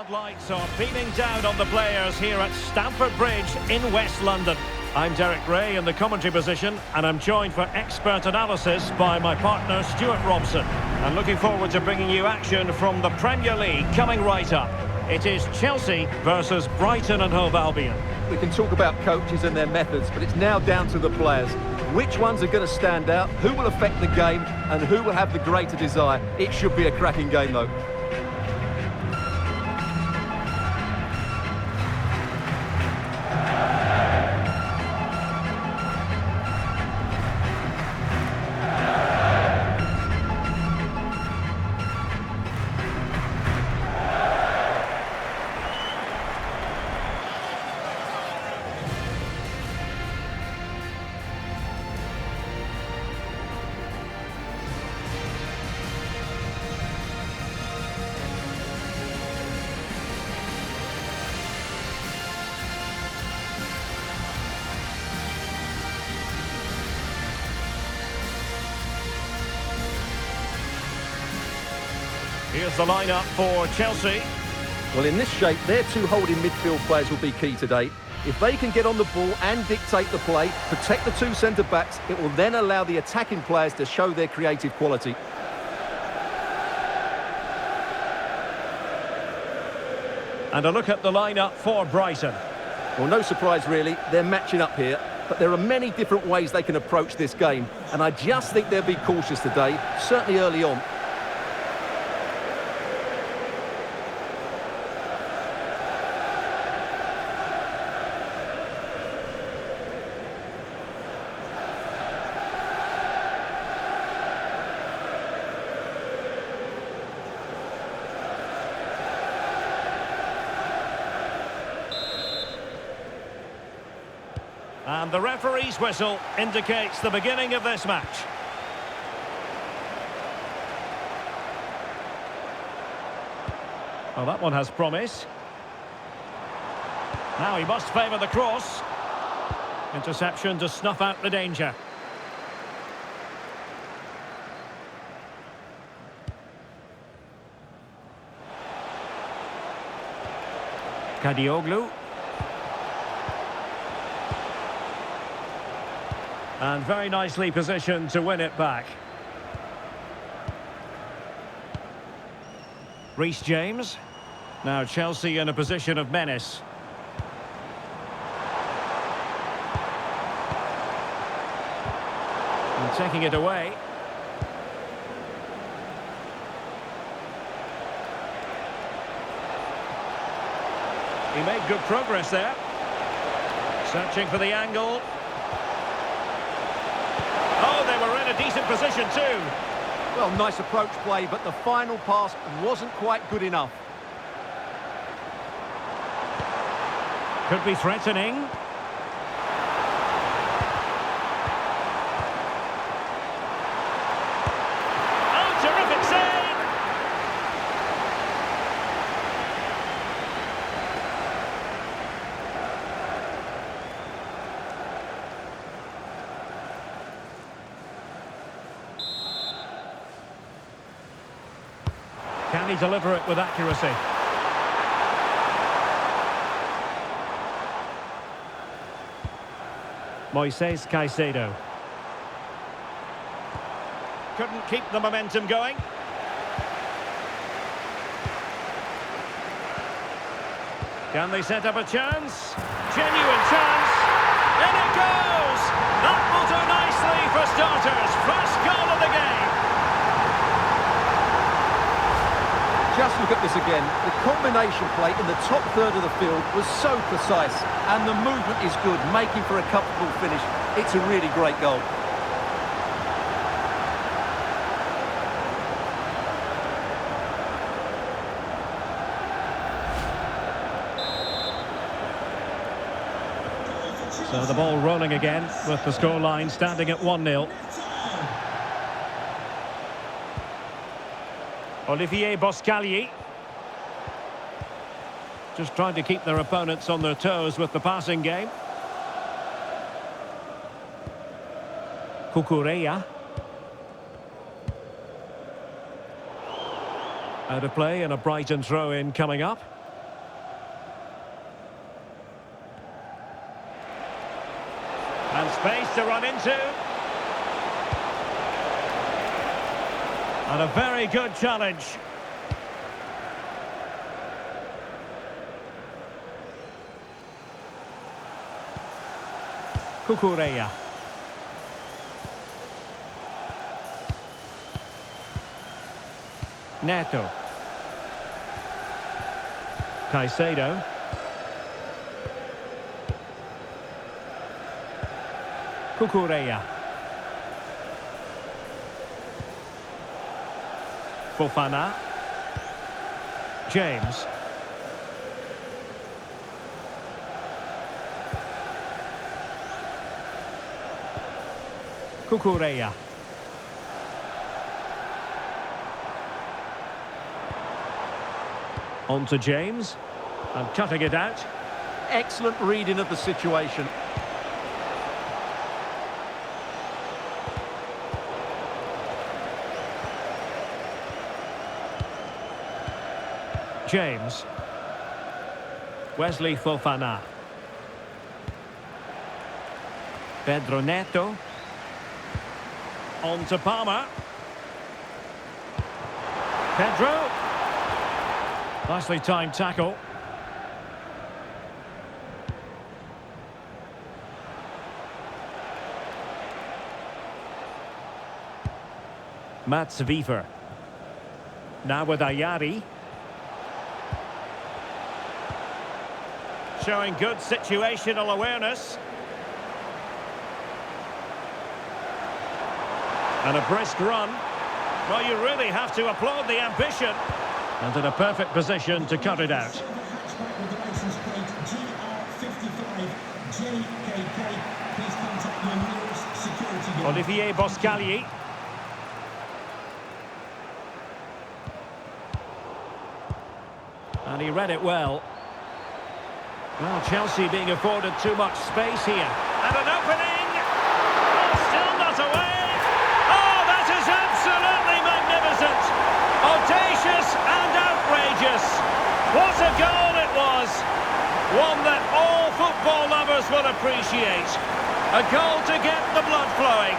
Floodlights are beaming down on the players here at Stamford Bridge in West London. I'm Derek Ray in the commentary position, and I'm joined for expert analysis by my partner Stuart Robson. And looking forward to bringing you action from the Premier League coming right up. It is Chelsea versus Brighton and Hove Albion. We can talk about coaches and their methods, but it's now down to the players. Which ones are going to stand out, who will affect the game, and who will have the greater desire? It should be a cracking game, though. Here's the lineup for Chelsea. Well, in this shape, their two holding midfield players will be key today. If they can get on the ball and dictate the play, protect the two centre-backs, it will then allow the attacking players to show their creative quality. And a look at the lineup for Brighton. Well, no surprise really, they're matching up here, but there are many different ways they can approach this game, and I just think they'll be cautious today, certainly early on. And the referee's whistle indicates the beginning of this match. Well, that one has promise. Now he must favour the cross. Interception to snuff out the danger. Kadioglu. And very nicely positioned to win it back. Reece James. Now Chelsea in a position of menace. And taking it away. He made good progress there. Searching for the angle. Oh, they were in a decent position too. Well, nice approach play, but the final pass wasn't quite good enough. Could be threatening. Oh, terrific save! Can he deliver it with accuracy? Moises Caicedo. Couldn't keep the momentum going. Can they set up a chance? Genuine chance. In it goes! That will do nicely for starters. First goal of the game. Just look at this again. The combination play in the top third of the field was so precise, and the movement is good, making for a comfortable finish. It's a really great goal. So the ball rolling again with the scoreline standing at 1-0. Olivier Boscagli. Just trying to keep their opponents on their toes with the passing game. Cucurella. Out of play and a Brighton throw-in coming up. Space to run into. And a very good challenge. Cucurella. Neto. Caicedo. Cucurella. Fofana. James. Cucurella. On to James. And cutting it out. Excellent reading of the situation. James. Wesley Fofana. Pedro Neto. On to Palmer. Pedro. Nicely timed tackle. Mats Wiever. Now with Ayari. Showing good situational awareness. And a brisk run. Well, you really have to applaud the ambition. And in a perfect position to cut it out. Olivier Boscagli. And he read it well. Well, Chelsea being afforded too much space here. And an opening! Oh, still not away! Oh, that is absolutely magnificent! Audacious and outrageous! What a goal it was! One that all football lovers will appreciate. A goal to get the blood flowing.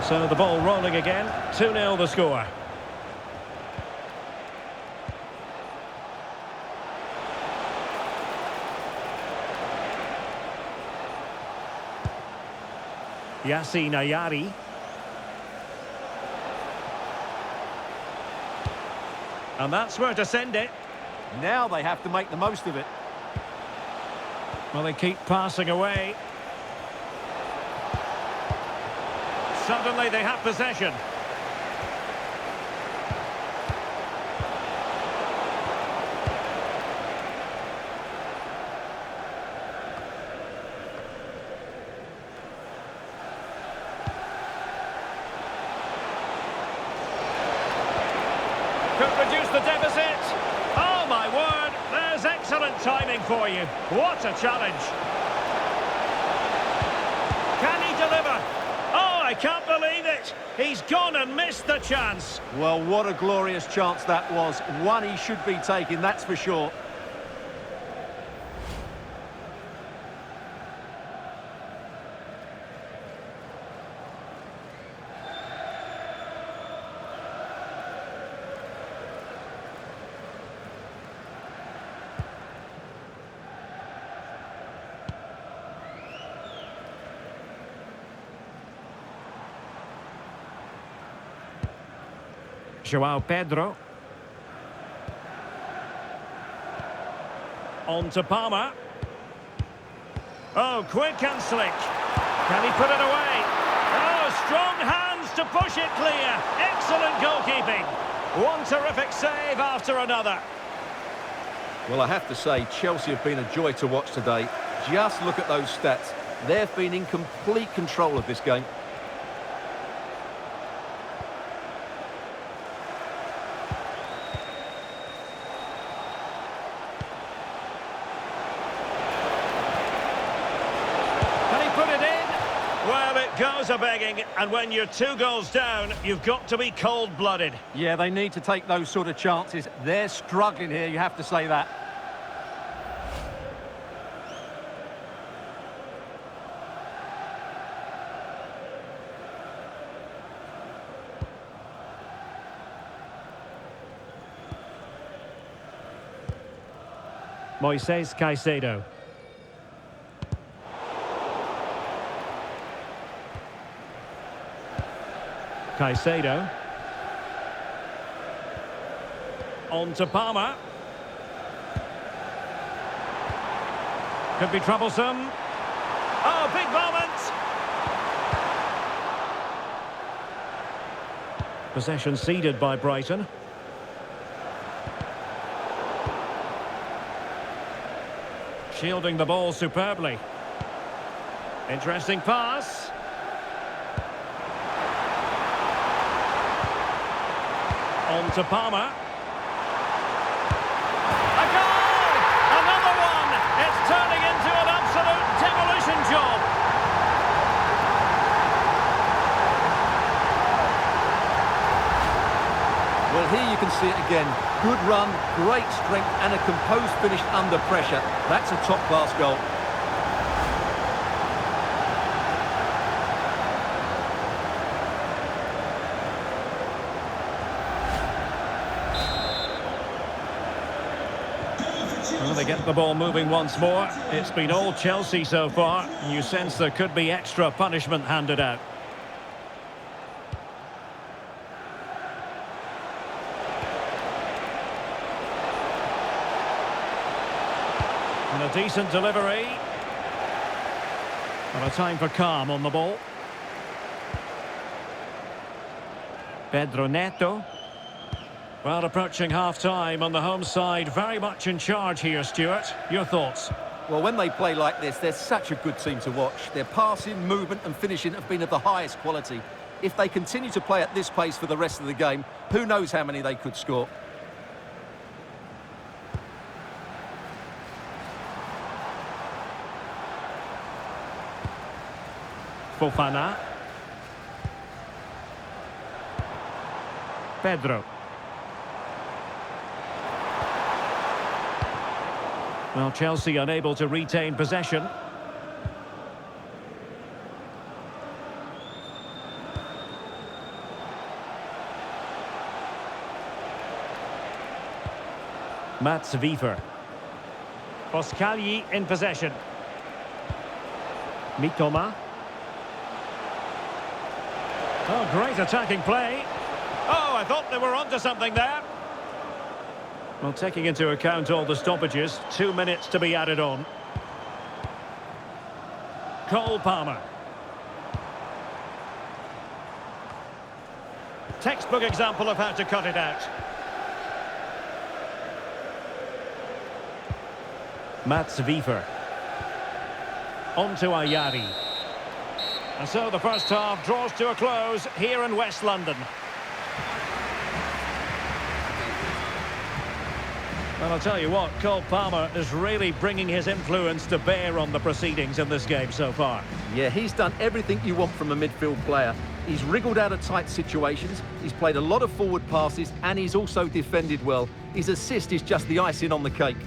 So the ball rolling again, 2-0 the score. Yassine Ayari. And that's where to send it. Now they have to make the most of it. Well, they keep passing away. Suddenly they have possession. Could reduce the deficit. Oh, my word. There's excellent timing for you. What a challenge. Can he deliver? Oh, I can't believe it. He's gone and missed the chance. Well, what a glorious chance that was. One he should be taking, that's for sure. João Pedro. On to Palmer. Oh, quick and slick. Can he put it away? Oh, strong hands to push it clear. Excellent goalkeeping. One terrific save after another. Well, I have to say, Chelsea have been a joy to watch today. Just look at those stats. They've been in complete control of this game. Put begging, and when you're 2 goals down, you've got to be cold-blooded. Yeah, they need to take those sort of chances. They're struggling here, you have to say that. Moises Caicedo. Caicedo. On to Palmer. Could be troublesome. Oh, big moment! Possession ceded by Brighton. Shielding the ball superbly. Interesting pass. On to Palmer. A goal! Another one! It's turning into an absolute demolition job. Well, here you can see it again. Good run, great strength, and a composed finish under pressure. That's a top-class goal. Well, they get the ball moving once more. It's been all Chelsea so far. You sense there could be extra punishment handed out. And a decent delivery. And a time for calm on the ball. Pedro Neto. Well, approaching half-time on the home side, very much in charge here, Stuart. Your thoughts? Well, when they play like this, they're such a good team to watch. Their passing, movement and finishing have been of the highest quality. If they continue to play at this pace for the rest of the game, who knows how many they could score. Fofana. Pedro. Well, Chelsea unable to retain possession. Mats Wiever. Oskali in possession. Mitoma. Oh, great attacking play. Oh, I thought they were onto something there. Well, taking into account all the stoppages, 2 minutes to be added on. Cole Palmer. Textbook example of how to cut it out. Mats Wiever. On to Ayari. And so the first half draws to a close here in West London. Well, I'll tell you what, Cole Palmer is really bringing his influence to bear on the proceedings in this game so far. Yeah, he's done everything you want from a midfield player. He's wriggled out of tight situations, he's played a lot of forward passes, and he's also defended well. His assist is just the icing on the cake.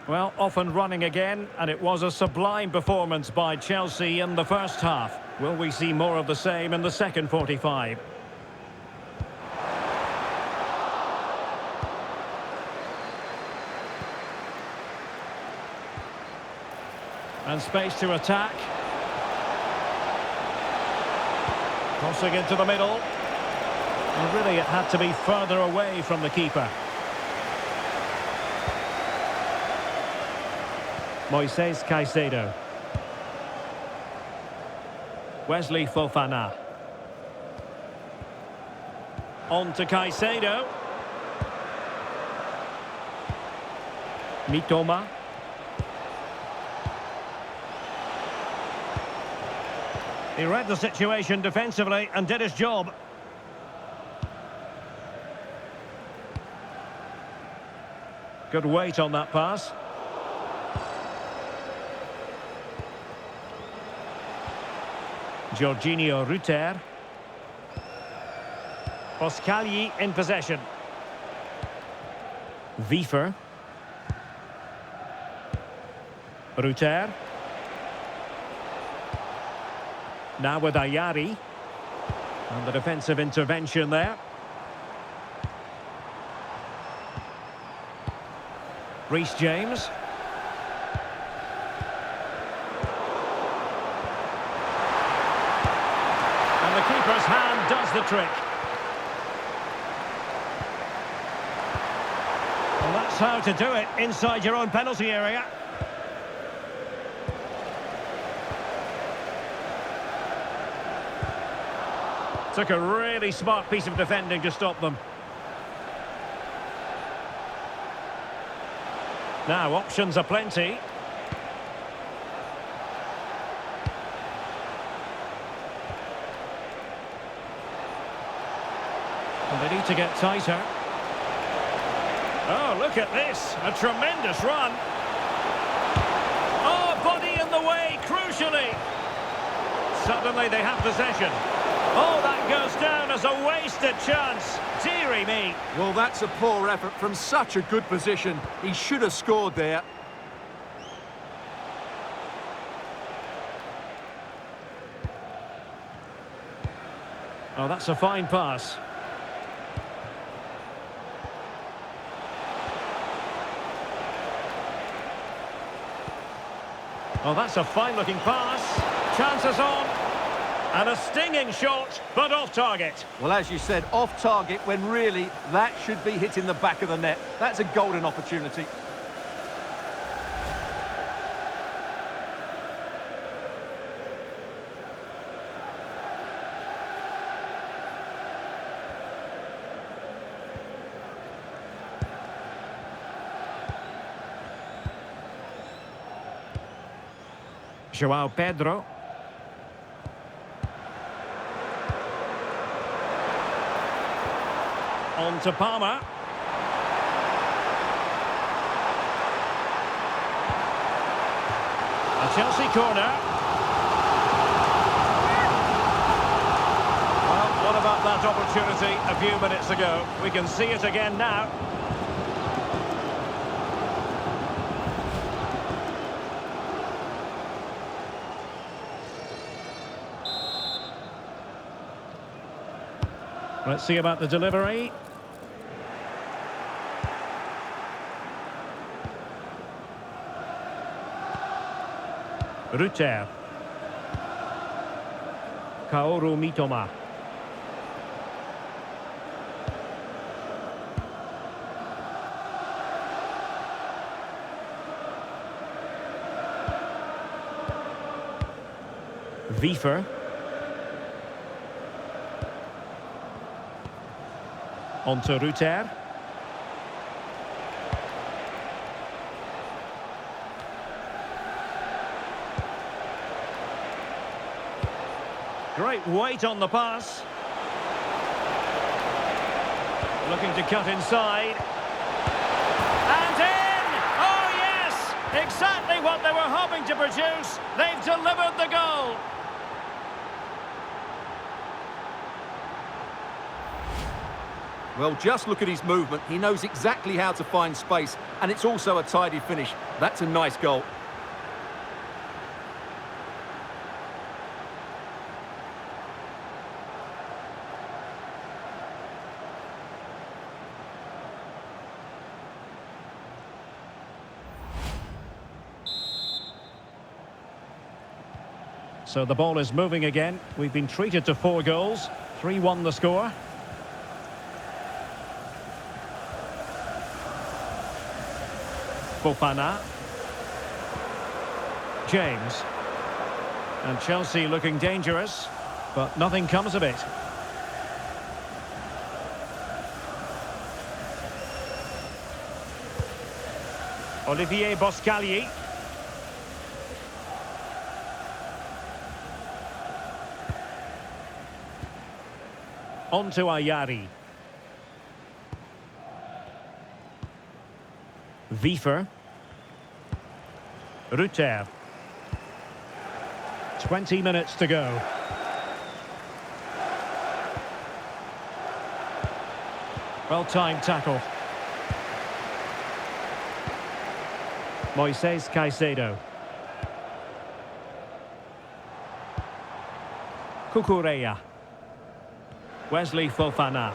Well, off and running again, and it was a sublime performance by Chelsea in the first half. Will we see more of the same in the second 45? And space to attack. Crossing into the middle. And really, it had to be further away from the keeper. Moises Caicedo. Wesley Fofana. On to Caicedo. Mitoma. He read the situation defensively and did his job. Good weight on that pass. Jorginho Rutter. Boscagli in possession. Wiefer. Rutter. Now with Ayari. And the defensive intervention there. Reece James. And the keeper's hand does the trick. Well, that's how to do it inside your own penalty area. Took a really smart piece of defending to stop them. Now, options are plenty. And they need to get tighter. Oh, look at this. A tremendous run. Oh, body in the way, crucially. Suddenly they have possession. Oh, that goes down as a wasted chance. Deary me. Well, that's a poor effort from such a good position. He should have scored there. Oh, that's a fine pass. Oh, that's a fine-looking pass. Chances on. And a stinging shot, but off target. Well, as you said, off target when really that should be hitting the back of the net. That's a golden opportunity. João Pedro. On to Palmer. A Chelsea corner. Well, what about that opportunity a few minutes ago? We can see it again now. Let's see about the delivery. Rutter. Kaoru Mitoma. Wiefer. On to Rutter. Great weight on the pass. Looking to cut inside. And in! Oh yes! Exactly what they were hoping to produce. They've delivered the goal. Well, just look at his movement. He knows exactly how to find space, and it's also a tidy finish. That's a nice goal. So the ball is moving again. We've been treated to 4 goals. 3-1 the score. Fofana. James. And Chelsea looking dangerous, but nothing comes of it. Olivier Boscagli. On to Ayari. Wiefer. Rutter. 20 minutes to go. Well-timed tackle. Moises Caicedo. Cucurella. Wesley Fofana.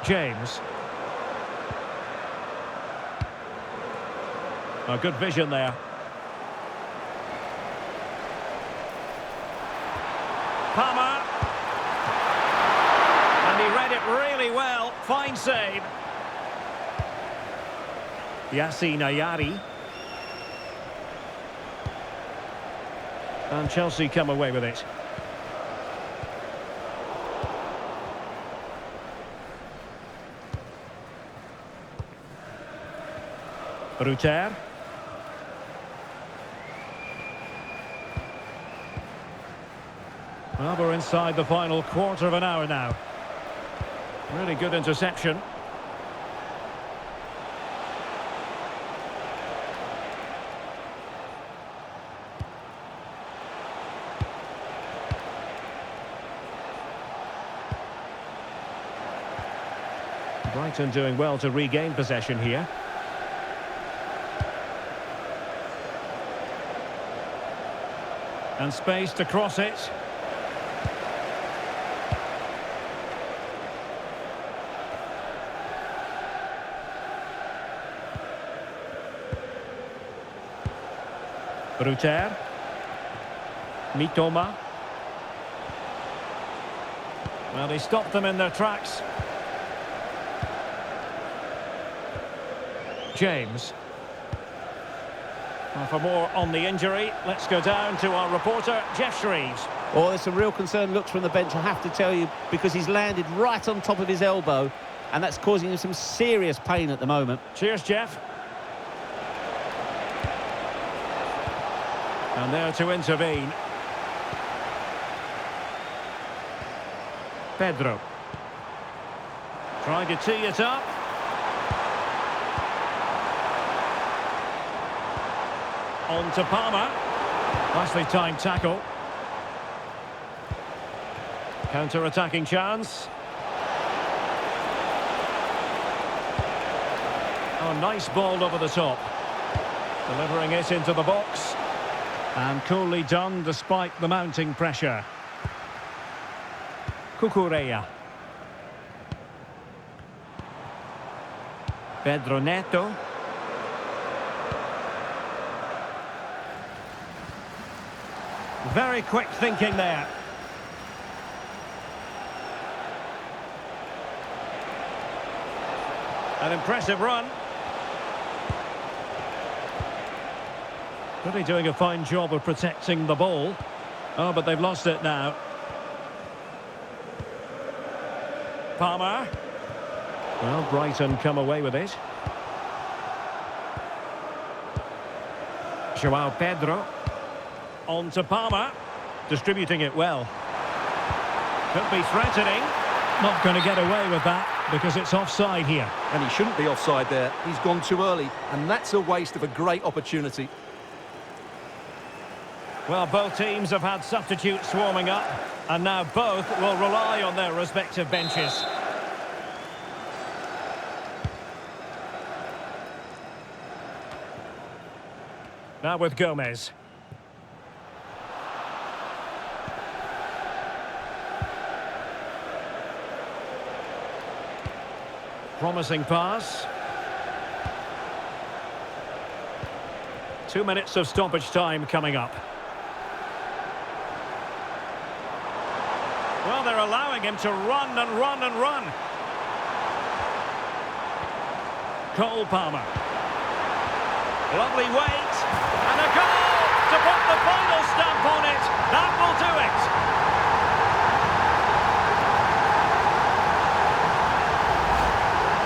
James. Oh, good vision there. Palmer. And he read it really well. Fine save. Yassine Ayari. And Chelsea come away with it. Ruter. Well, we're inside the final quarter of an hour now. Really good interception. Brighton doing well to regain possession here. And space to cross it. Ruter. Mitoma. Well, he stopped them in their tracks. James. Well, for more on the injury, let's go down to our reporter, Jeff Shreves. Oh, there's some real concerned looks from the bench, I have to tell you, because he's landed right on top of his elbow, and that's causing him some serious pain at the moment. Cheers, Jeff. And there to intervene. Pedro. Trying to tee it up. On to Palmer. Nicely timed tackle. Counter-attacking chance. Oh, nice ball over the top. Delivering it into the box. And coolly done despite the mounting pressure. Cucurella. Pedro Neto. Very quick thinking there. An impressive run. Really doing a fine job of protecting the ball. Oh, but they've lost it now. Palmer. Well, Brighton come away with it. João Pedro. On to Palmer. Distributing it well. Could be threatening. Not going to get away with that because it's offside here. And he shouldn't be offside there. He's gone too early, and that's a waste of a great opportunity. Well, both teams have had substitutes warming up, and now both will rely on their respective benches. Now with Gomez. Promising pass. 2 minutes of stoppage time coming up. Well, they're allowing him to run and run and run. Cole Palmer. Lovely weight. And a goal to put the final stamp on it. That will do it.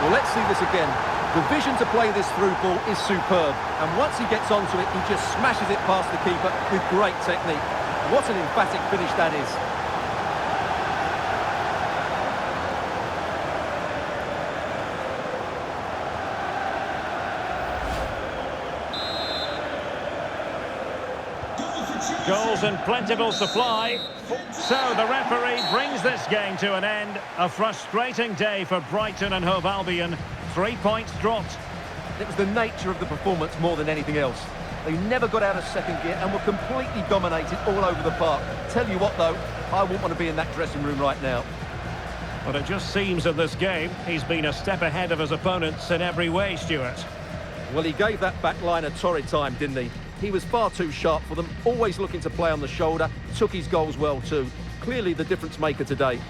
Well, let's see this again. The vision to play this through ball is superb. And once he gets onto it, he just smashes it past the keeper with great technique. What an emphatic finish that is. Goals in plentiful supply. So the referee brings this game to an end. A frustrating day for Brighton and Hove Albion. 3 points dropped. It was the nature of the performance more than anything else. They never got out of second gear and were completely dominated all over the park. Tell you what, though, I wouldn't want to be in that dressing room right now. But it just seems in this game he's been a step ahead of his opponents in every way, Stuart. Well, he gave that back line a torrid time, didn't he? He was far too sharp for them, always looking to play on the shoulder, took his goals well too. Clearly the difference maker today.